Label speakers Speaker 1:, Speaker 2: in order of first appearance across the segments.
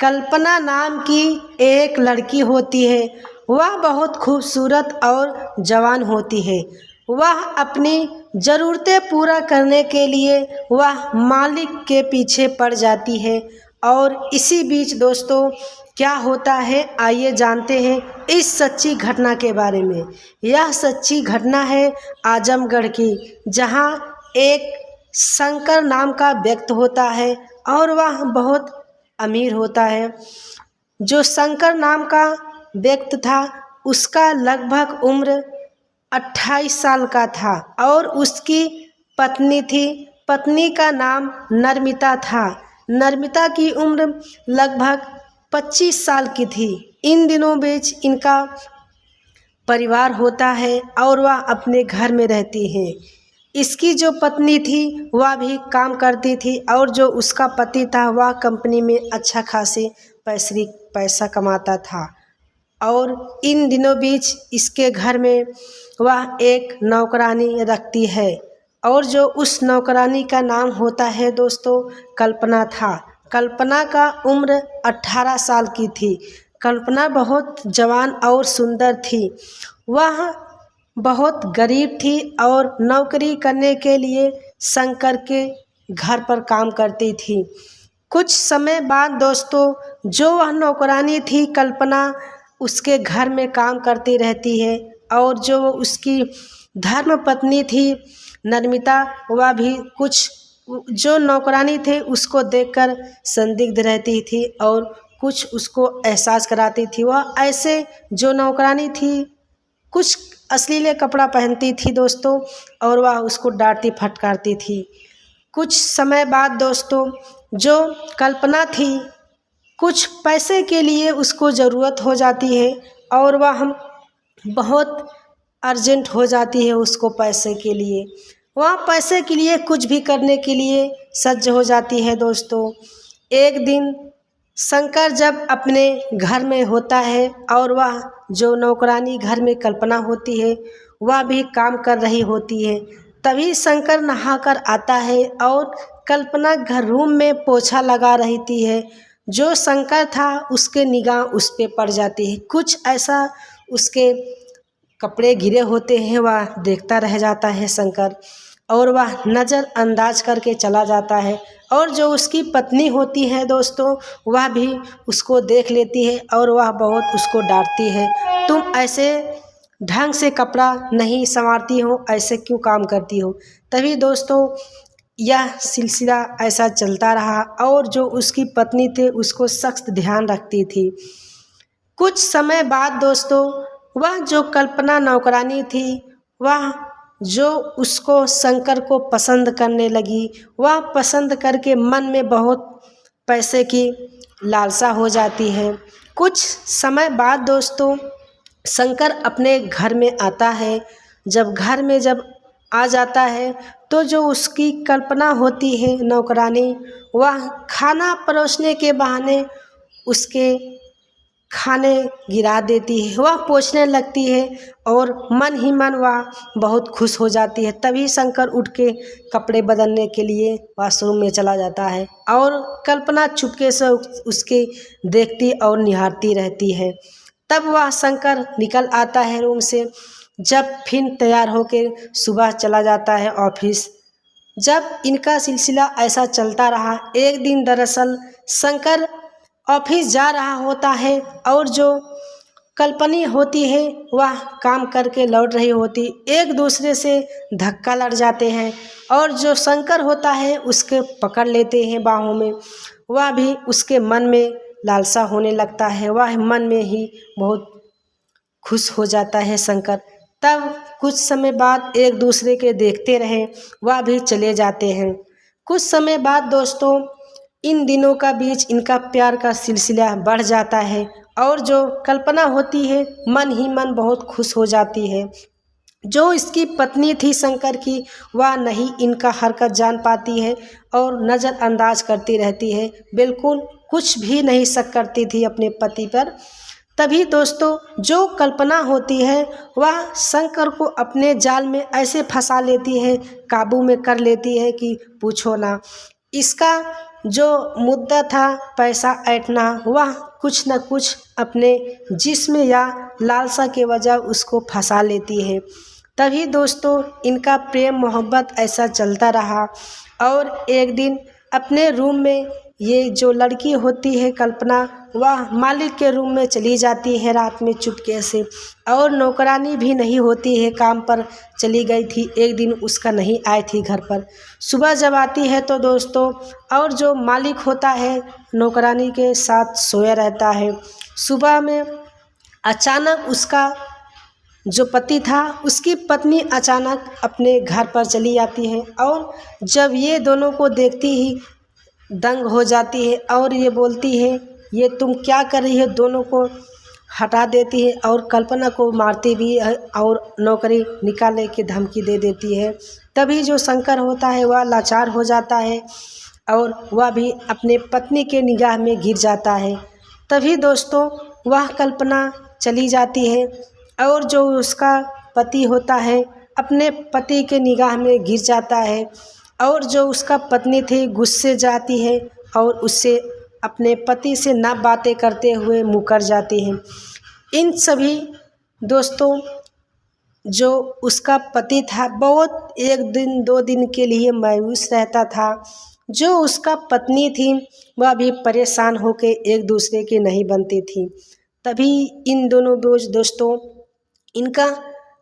Speaker 1: कल्पना नाम की एक लड़की होती है। वह बहुत खूबसूरत और जवान होती है। वह अपनी ज़रूरतें पूरा करने के लिए वह मालिक के पीछे पड़ जाती है। और इसी बीच दोस्तों क्या होता है, आइए जानते हैं इस सच्ची घटना के बारे में। यह सच्ची घटना है आजमगढ़ की, जहां एक शंकर नाम का व्यक्ति होता है और वह बहुत अमीर होता है। जो शंकर नाम का व्यक्ति था उसका लगभग उम्र 28 साल का था और उसकी पत्नी थी। पत्नी का नाम नर्मिता था। नर्मिता की उम्र लगभग 25 साल की थी। इन दिनों बीच इनका परिवार होता है और वह अपने घर में रहती है। इसकी जो पत्नी थी वह भी काम करती थी और जो उसका पति था वह कंपनी में अच्छा खासे पैसा कमाता था। और इन दिनों बीच इसके घर में वह एक नौकरानी रखती है और जो उस नौकरानी का नाम होता है दोस्तों कल्पना था। कल्पना का उम्र 18 साल की थी। कल्पना बहुत जवान और सुंदर थी। वह बहुत गरीब थी और नौकरी करने के लिए शंकर के घर पर काम करती थी। कुछ समय बाद दोस्तों जो वह नौकरानी थी कल्पना उसके घर में काम करती रहती है और जो उसकी धर्म पत्नी थी नर्मिता, वह भी कुछ जो नौकरानी थे उसको देखकर संदिग्ध रहती थी और कुछ उसको एहसास कराती थी। वह ऐसे जो नौकरानी थी कुछ अश्लील कपड़ा पहनती थी दोस्तों और वह उसको डांटती फटकारती थी। कुछ समय बाद दोस्तों जो कल्पना थी कुछ पैसे के लिए उसको ज़रूरत हो जाती है और वह हम बहुत अर्जेंट हो जाती है उसको पैसे के लिए। वह पैसे के लिए कुछ भी करने के लिए सज्ज हो जाती है दोस्तों। एक दिन शंकर जब अपने घर में होता है और वह जो नौकरानी घर में कल्पना होती है वह भी काम कर रही होती है, तभी शंकर नहाकर आता है और कल्पना घर रूम में पोछा लगा रही है। जो शंकर था उसके निगाह उस पे पड़ जाती है। कुछ ऐसा उसके कपड़े गिरे होते हैं, वह देखता रह जाता है शंकर और वह नज़रअंदाज करके चला जाता है। और जो उसकी पत्नी होती है दोस्तों वह भी उसको देख लेती है और वह बहुत उसको डांटती है, तुम ऐसे ढंग से कपड़ा नहीं संवारती हो, ऐसे क्यों काम करती हो। तभी दोस्तों यह सिलसिला ऐसा चलता रहा और जो उसकी पत्नी थे उसको सख्त ध्यान रखती थी। कुछ समय बाद दोस्तों वह जो कल्पना नौकरानी थी वह जो उसको शंकर को पसंद करने लगी। वह पसंद करके मन में बहुत पैसे की लालसा हो जाती है। कुछ समय बाद दोस्तों शंकर अपने घर में आता है। जब घर में आ जाता है तो जो उसकी कल्पना होती है नौकरानी वह खाना परोसने के बहाने उसके खाने गिरा देती है। वह पूछने लगती है और मन ही मन वह बहुत खुश हो जाती है। तभी शंकर उठ के कपड़े बदलने के लिए वॉशरूम में चला जाता है और कल्पना चुपके से उसके देखती और निहारती रहती है। तब वह शंकर निकल आता है रूम से। जब फिर तैयार होकर सुबह चला जाता है ऑफिस। जब इनका सिलसिला ऐसा चलता रहा, एक दिन दरअसल शंकर ऑफिस जा रहा होता है और जो कल्पनी होती है वह काम करके लौट रही होती, एक दूसरे से धक्का लड़ जाते हैं और जो शंकर होता है उसके पकड़ लेते हैं बाहों में। वह भी उसके मन में लालसा होने लगता है, वह मन में ही बहुत खुश हो जाता है शंकर। तब कुछ समय बाद एक दूसरे के देखते रहे, वह भी चले जाते हैं। कुछ समय बाद दोस्तों इन दिनों का बीच इनका प्यार का सिलसिला बढ़ जाता है और जो कल्पना होती है मन ही मन बहुत खुश हो जाती है। जो इसकी पत्नी थी शंकर की वह नहीं इनका हरकत जान पाती है और नज़रअंदाज करती रहती है, बिल्कुल कुछ भी नहीं शक करती थी अपने पति पर। तभी दोस्तों जो कल्पना होती है वह शंकर को अपने जाल में ऐसे फंसा लेती है, काबू में कर लेती है कि पूछो ना। इसका जो मुद्दा था पैसा ऐंठना, वह कुछ न कुछ अपने जिस्म या लालसा के वजह उसको फंसा लेती है। तभी दोस्तों इनका प्रेम मोहब्बत ऐसा चलता रहा और एक दिन अपने रूम में ये जो लड़की होती है कल्पना, वह मालिक के रूम में चली जाती है रात में चुपके से, और नौकरानी भी नहीं होती है, काम पर चली गई थी, एक दिन उसका नहीं आई थी घर पर। सुबह जब आती है तो दोस्तों, और जो मालिक होता है नौकरानी के साथ सोया रहता है। सुबह में अचानक उसका जो पति था उसकी पत्नी अचानक अपने घर पर चली आती है, और जब ये दोनों को देखती ही दंग हो जाती है और ये बोलती है, ये तुम क्या कर रही है, दोनों को हटा देती है और कल्पना को मारती भी है और नौकरी निकालने की धमकी दे देती है। तभी जो शंकर होता है वह लाचार हो जाता है और वह भी अपने पत्नी के निगाह में गिर जाता है। तभी दोस्तों वह कल्पना चली जाती है और जो उसका पति होता है अपने पति के निगाह में गिर जाता है, और जो उसका पत्नी थी गुस्से जाती है और उससे अपने पति से ना बातें करते हुए मुकर जाती है। इन सभी दोस्तों जो उसका पति था बहुत एक दिन 2 दिन के लिए मायूस रहता था। जो उसका पत्नी थी वह भी परेशान होकर एक दूसरे की नहीं बनती थी। तभी इन दोनों दोस्तों इनका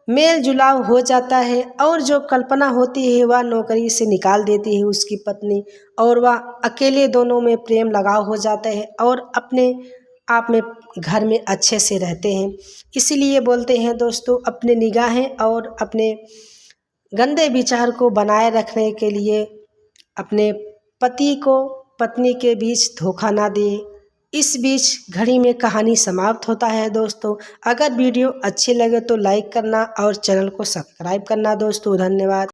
Speaker 1: मेल जुलाव हो जाता है, और जो कल्पना होती है वह नौकरी से निकाल देती है उसकी पत्नी, और वह अकेले दोनों में प्रेम लगाव हो जाता है और अपने आप में घर में अच्छे से रहते हैं। इसीलिए बोलते हैं दोस्तों, अपने निगाहें और अपने गंदे विचार को बनाए रखने के लिए अपने पति को पत्नी के बीच धोखा ना दे। इस बीच घड़ी में कहानी समाप्त होता है दोस्तों। अगर वीडियो अच्छी लगे तो लाइक करना और चैनल को सब्सक्राइब करना दोस्तों। धन्यवाद।